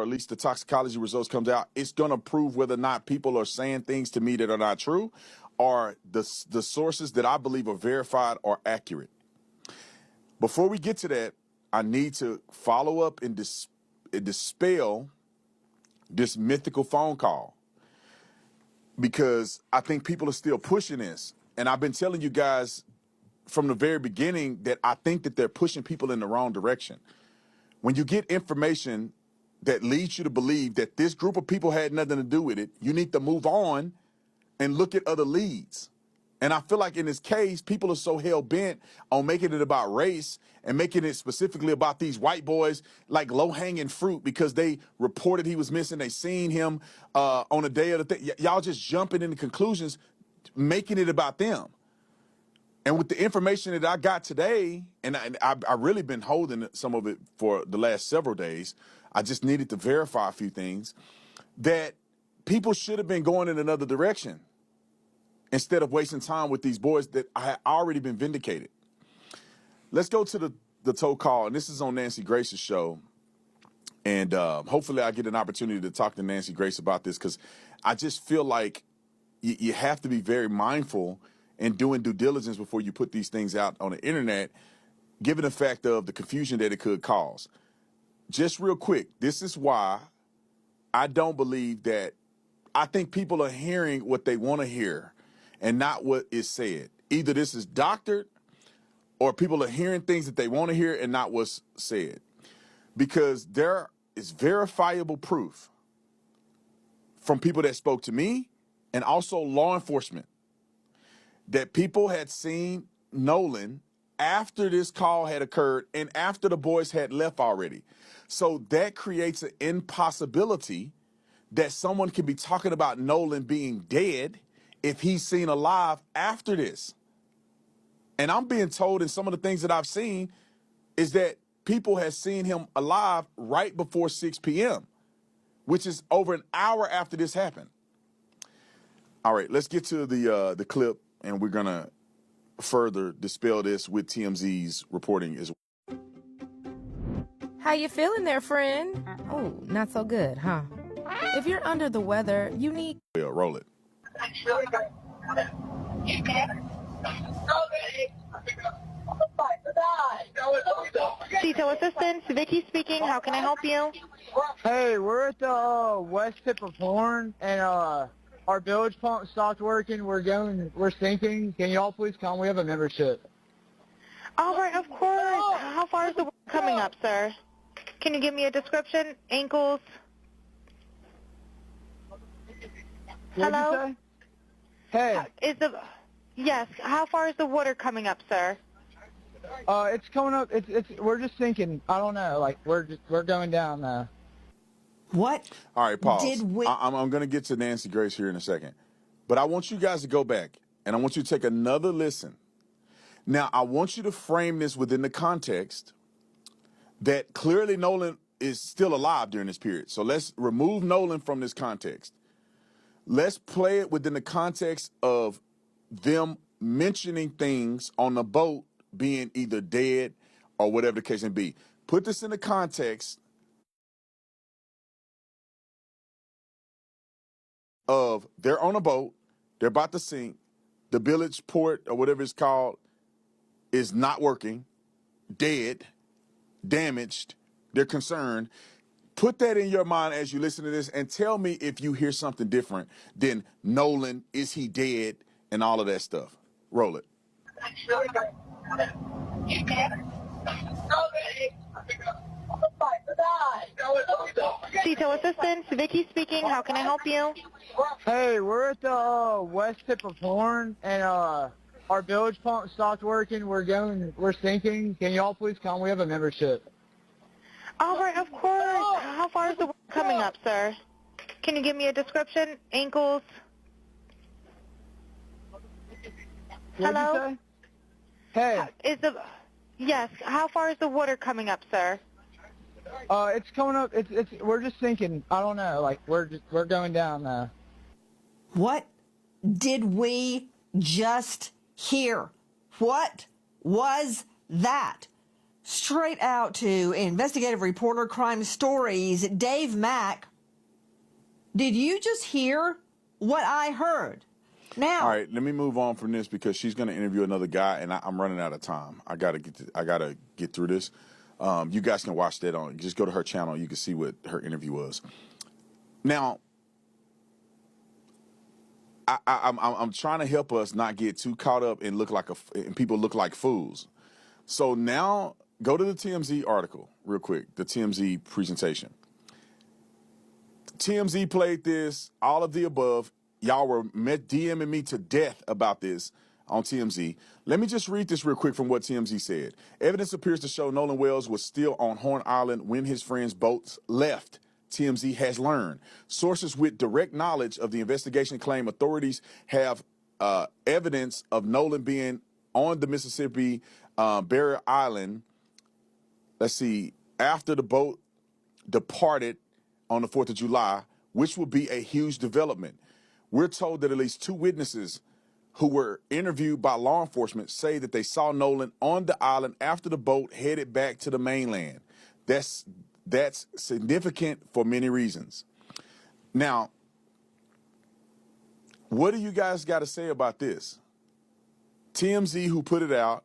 or at least the toxicology results comes out, it's going to prove whether or not people are saying things to me that are not true, or the sources that I believe are verified are accurate. Before we get to that, I need to follow up and dispel this mythical phone call, because I think people are still pushing this. And I've been telling you guys from the very beginning that I think that they're pushing people in the wrong direction. When you get information that leads you to believe that this group of people had nothing to do with it, you need to move on and look at other leads. And I feel like in this case, people are so hell-bent on making it about race and making it specifically about these white boys like low-hanging fruit because they reported he was missing. They seen him on the day of the thing. Y'all just jumping into conclusions, making it about them. And with the information that I got today, and I really been holding some of it for the last several days, I just needed to verify a few things, that people should have been going in another direction instead of wasting time with these boys that I had already been vindicated. Let's go to the tow call, and this is on Nancy Grace's show. And hopefully I get an opportunity to talk to Nancy Grace about this, because I just feel like you have to be very mindful and doing due diligence before you put these things out on the internet, given the fact of the confusion that it could cause. Just real quick, this is why I don't believe that. I think people are hearing what they want to hear and not what is said. Either this is doctored or people are hearing things that they want to hear and not what's said. Because there is verifiable proof from people that spoke to me and also law enforcement that people had seen Nolan after this call had occurred and after the boys had left already. So that creates an impossibility that someone can be talking about Nolan being dead if he's seen alive after this. And I'm being told in some of the things that I've seen is that people have seen him alive right before 6 p.m., which is over an hour after this happened. All right, let's get to the clip, and we're going to further dispel this with TMZ's reporting as well. How you feeling there, friend? Oh, not so good, huh? If you're under the weather, you need... Yeah, roll it. Detail assistance, Vicky speaking. How can I help you? Hey, we're at the west tip of Horn, and our bilge pump stopped working. We're sinking. Can y'all please come? We have a membership. All right, of course. How far is the water coming up, sir? Can you give me a description? Ankles? What'd you say? Hey. Yes. How far is the water coming up, sir? It's coming up. We're just sinking. I don't know. Like we're going down now. What? All right, pause. Did we? I'm going to get to Nancy Grace here in a second, but I want you guys to go back and I want you to take another listen. Now, I want you to frame this within the context that clearly Nolan is still alive during this period. So let's remove Nolan from this context. Let's play it within the context of them mentioning things on the boat being either dead or whatever the case may be. Put this in the context of they're on a boat, they're about to sink, the village port or whatever it's called is not working, dead, damaged, they're concerned. Put that in your mind as you listen to this and tell me if you hear something different than Nolan, is he dead, and all of that stuff. Roll it. Detail assistance, Vicky speaking. How can I help you? Hey, we're at the west tip of Horn, and our bilge pump stopped working. We're sinking. Can y'all please come? We have a membership. All right, of course. How far is the water coming up, sir? Can you give me a description? Ankles? What'd you say? Hey. Yes. How far is the water coming up, sir? It's coming up. We're just sinking. I don't know. Like we're going down now. What did we just hear? What was that? straight out to investigative reporter crime stories, Dave Mack. Did you just hear what I heard? Now, All right, let me move on from this because she's going to interview another guy, and I'm running out of time. I gotta get through this. You guys can watch that on. Just go to her channel. You can see what her interview was. Now, I'm trying to help us not get too caught up and and people look like fools. So now go to the TMZ article real quick. The TMZ presentation. TMZ played this. All of the above. Y'all were DMing me to death about this on TMZ. Let me just read this real quick from what TMZ said. Evidence appears to show Nolan Wells was still on Horn Island when his friend's boats left. TMZ has learned. Sources with direct knowledge of the investigation claim authorities have evidence of Nolan being on the Mississippi Barrier Island. Let's see, after the boat departed on the 4th of July, which will be a huge development. We're told that at least 2 witnesses who were interviewed by law enforcement say that they saw Nolan on the island after the boat headed back to the mainland. That's significant for many reasons. Now, what do you guys got to say about this? TMZ, who put it out,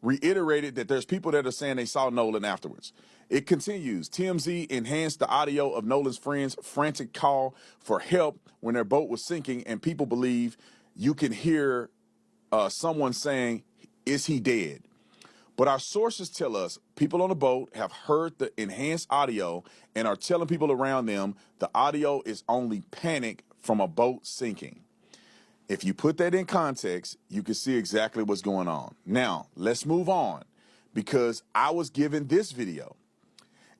reiterated that there's people that are saying they saw Nolan afterwards. It continues. TMZ enhanced the audio of Nolan's friend's frantic call for help when their boat was sinking, and people believe you can hear someone saying, "Is he dead?" But our sources tell us people on the boat have heard the enhanced audio and are telling people around them the audio is only panic from a boat sinking. If you put that in context, you can see exactly what's going on. Now, let's move on because I was given this video.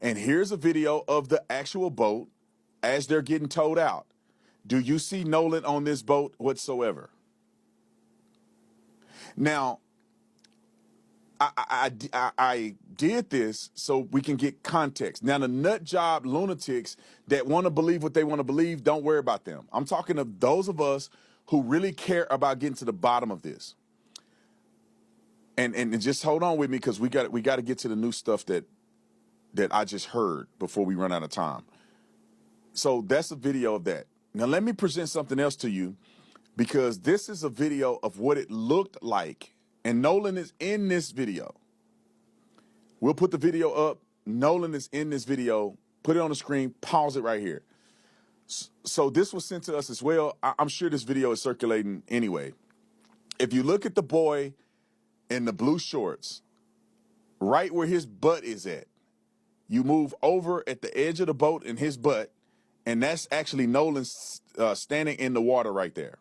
And here's a video of the actual boat as they're getting towed out. Do you see Nolan on this boat whatsoever? Now, I did this so we can get context. Now, the nut job lunatics that want to believe what they want to believe, don't worry about them. I'm talking to those of us who really care about getting to the bottom of this. And just hold on with me because we got to get to the new stuff that I just heard before we run out of time. So that's a video of that. Now let me present something else to you because this is a video of what it looked like. And Nolan is in this video. We'll put the video up. Nolan is in this video. Put it on the screen. Pause it right here. So this was sent to us as well. I'm sure this video is circulating anyway. If you look at the boy in the blue shorts, right where his butt is at, you move over at the edge of the boat in his butt, and that's actually Nolan standing in the water right there.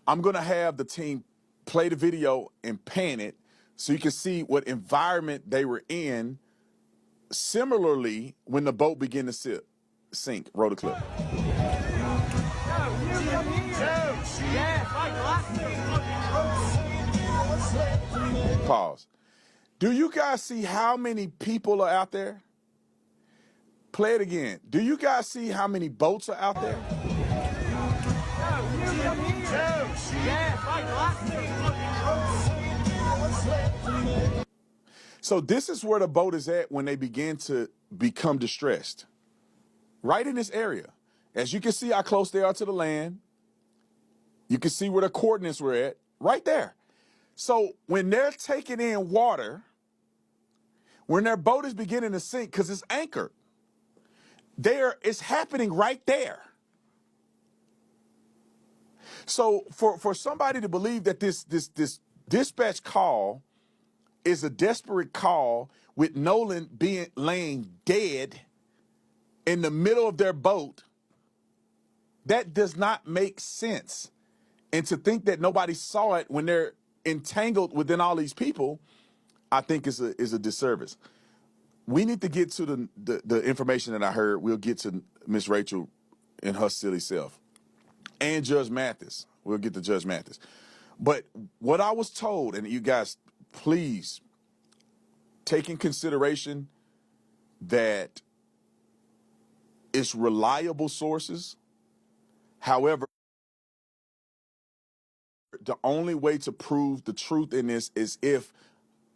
I'm going to have the team play the video and pan it so you can see what environment they were in. Similarly, when the boat began to sink. Roll the clip. Pause. Do you guys see how many people are out there? Play it again. Do you guys see how many boats are out there? So this is where the boat is at when they begin to become distressed. Right in this area. As you can see how close they are to the land. You can see where the coordinates were at. Right there. So when they're taking in water, when their boat is beginning to sink because it's anchored, it's happening right there. So for somebody to believe that this dispatch call is a desperate call with Nolan laying dead in the middle of their boat, that does not make sense. And to think that nobody saw it when they're entangled within all these people, I think is a disservice. We need to get to the information that I heard. We'll get to Miss Rachel and her silly self. And Judge Mathis. We'll get to Judge Mathis. But what I was told, and you guys, please take in consideration that it's reliable sources. However, the only way to prove the truth in this is if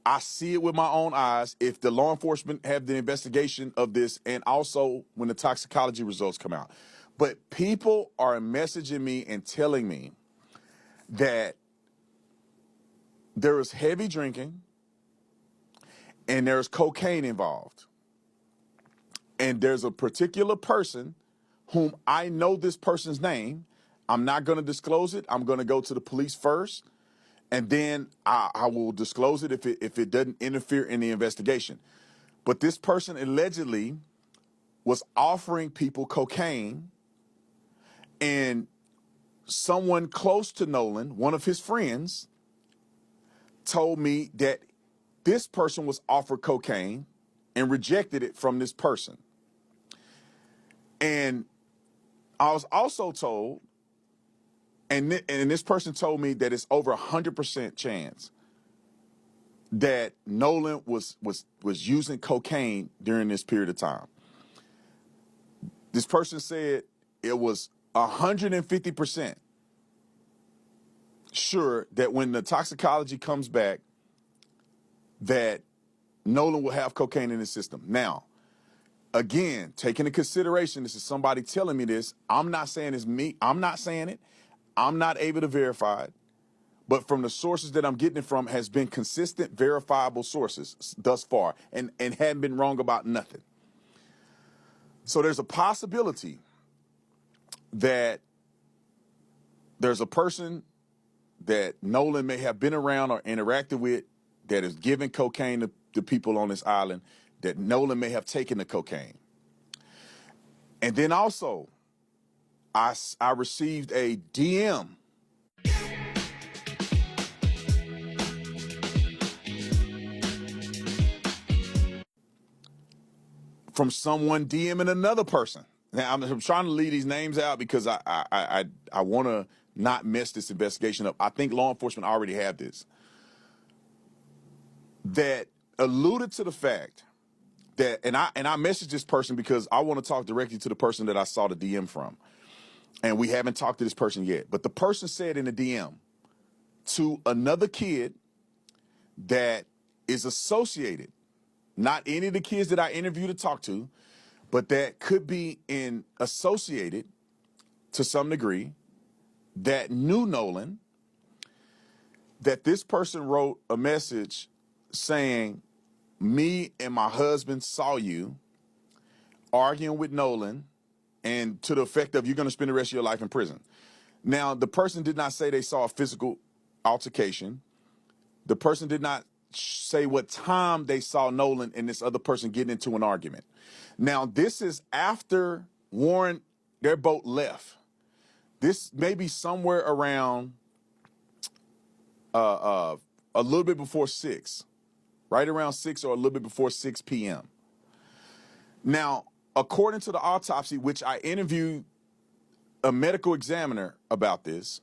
I see it with my own eyes. If the law enforcement have the investigation of this, and also when the toxicology results come out. But people are messaging me and telling me that there is heavy drinking and there's cocaine involved. And there's a particular person whom I know this person's name. I'm not going to disclose it. I'm going to go to the police first, and then I will disclose it if it doesn't interfere in the investigation. But this person allegedly was offering people cocaine, and someone close to Nolan, one of his friends, told me that this person was offered cocaine and rejected it from this person. And I was also told, and this person told me that it's over 100% chance that Nolan was using cocaine during this period of time. This person said it was 150% sure that when the toxicology comes back, that Nolan will have cocaine in his system. Now, again, taking into consideration, this is somebody telling me this. I'm not saying it's me. I'm not saying it. I'm not able to verify it. But from the sources that I'm getting it from has been consistent, verifiable sources thus far, and haven't been wrong about nothing. So there's a possibility that there's a person that Nolan may have been around or interacted with that is giving cocaine to people on this island, that Nolan may have taken the cocaine. And then also, I received a DM from someone DMing another person. Now, I'm trying to leave these names out because I want to not mess this investigation up. I think law enforcement already have this. That alluded to the fact that, and I messaged this person because I want to talk directly to the person that I saw the DM from. And we haven't talked to this person yet. But the person said in the DM to another kid that is associated, not any of the kids that I interviewed to talk to, but that could be associated to some degree, that knew Nolan, that this person wrote a message saying, me and my husband saw you arguing with Nolan, and to the effect of, you're going to spend the rest of your life in prison. Now, the person did not say they saw a physical altercation. The person did not say what time they saw Nolan and this other person getting into an argument. Now, this is after Warren, their boat left. This may be somewhere around a little bit before 6, right around 6 or a little bit before 6 p.m. Now, according to the autopsy, which I interviewed a medical examiner about this,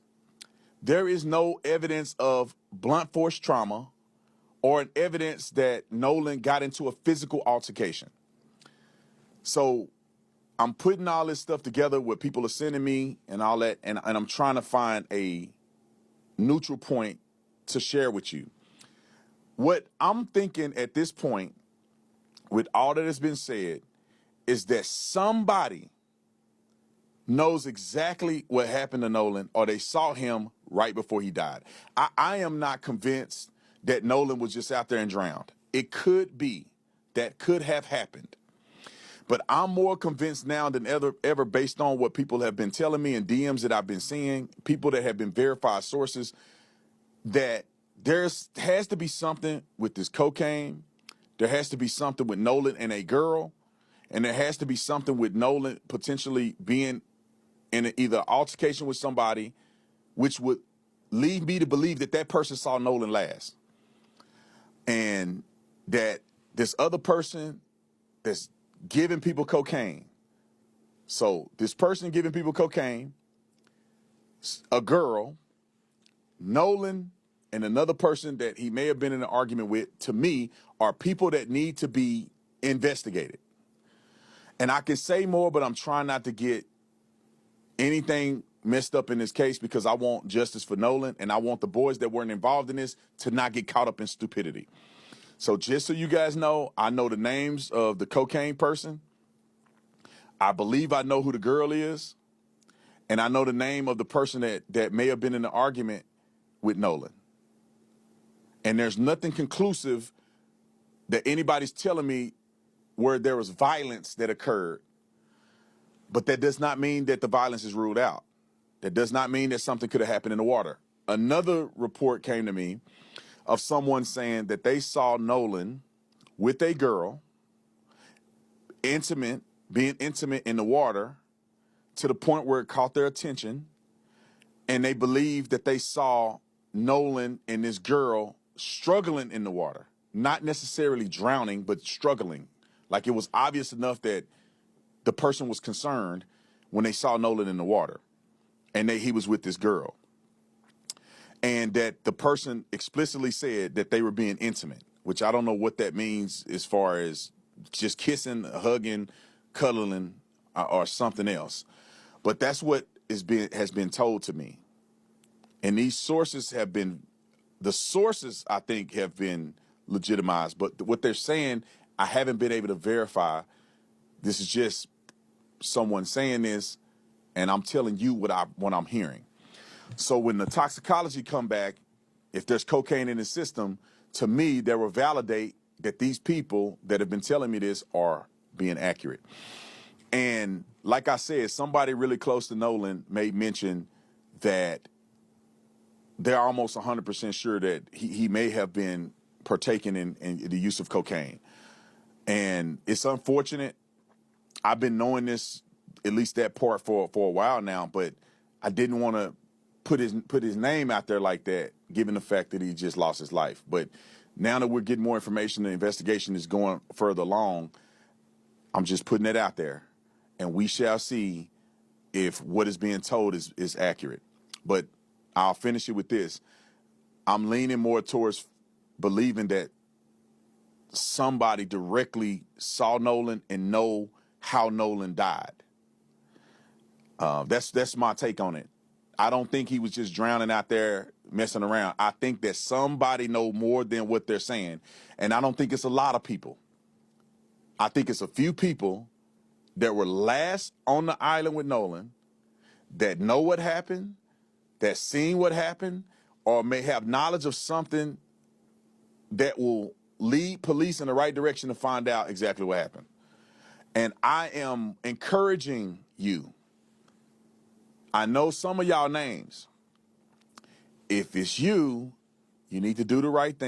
there is no evidence of blunt force trauma or an evidence that Nolan got into a physical altercation. So I'm putting all this stuff together, what people are sending me and all that, and I'm trying to find a neutral point to share with you. What I'm thinking at this point, with all that has been said, is that somebody knows exactly what happened to Nolan, or they saw him right before he died. I am not convinced that Nolan was just out there and drowned. It could be. That could have happened. But I'm more convinced now than ever based on what people have been telling me and DMs that I've been seeing, people that have been verified sources, that there has to be something with this cocaine. There has to be something with Nolan and a girl. And there has to be something with Nolan potentially being in either altercation with somebody, which would lead me to believe that that person saw Nolan last. And that this other person that's giving people cocaine. So this person giving people cocaine, a girl, Nolan, and another person that he may have been in an argument with, to me, are people that need to be investigated. And I can say more, but I'm trying not to get anything messed up in this case because I want justice for Nolan, and I want the boys that weren't involved in this to not get caught up in stupidity. So just so you guys know, I know the names of the cocaine person. I believe I know who the girl is. And I know the name of the person that may have been in the argument with Nolan. And there's nothing conclusive that anybody's telling me where there was violence that occurred. But that does not mean that the violence is ruled out. That does not mean that something could have happened in the water. Another report came to me of someone saying that they saw Nolan with a girl, being intimate in the water to the point where it caught their attention. And they believed that they saw Nolan and this girl struggling in the water, not necessarily drowning, but struggling. Like it was obvious enough that the person was concerned when they saw Nolan in the water and he was with this girl. And that the person explicitly said that they were being intimate, which I don't know what that means as far as just kissing, hugging, cuddling, or something else. But that's what has been told to me. And these sources I think, have been legitimized. But what they're saying, I haven't been able to verify. This is just someone saying this, and I'm telling you what I'm hearing. So when the toxicology come back, if there's cocaine in the system, to me, that will validate that these people that have been telling me this are being accurate. And like I said, somebody really close to Nolan made mention that they're almost 100% sure that he may have been partaking in the use of cocaine. And it's unfortunate. I've been knowing this, at least that part, for a while now, but I didn't want to put his name out there like that, given the fact that he just lost his life. But now that we're getting more information, the investigation is going further along, I'm just putting it out there. And we shall see if what is being told is accurate. But I'll finish it with this. I'm leaning more towards believing that somebody directly saw Nolan and know how Nolan died. That's my take on it. I don't think he was just drowning out there messing around. I think that somebody know more than what they're saying. And I don't think it's a lot of people. I think it's a few people that were last on the island with Nolan that know what happened, that seen what happened, or may have knowledge of something that will lead police in the right direction to find out exactly what happened. And I am encouraging you. I know some of y'all names. If it's you, you need to do the right thing.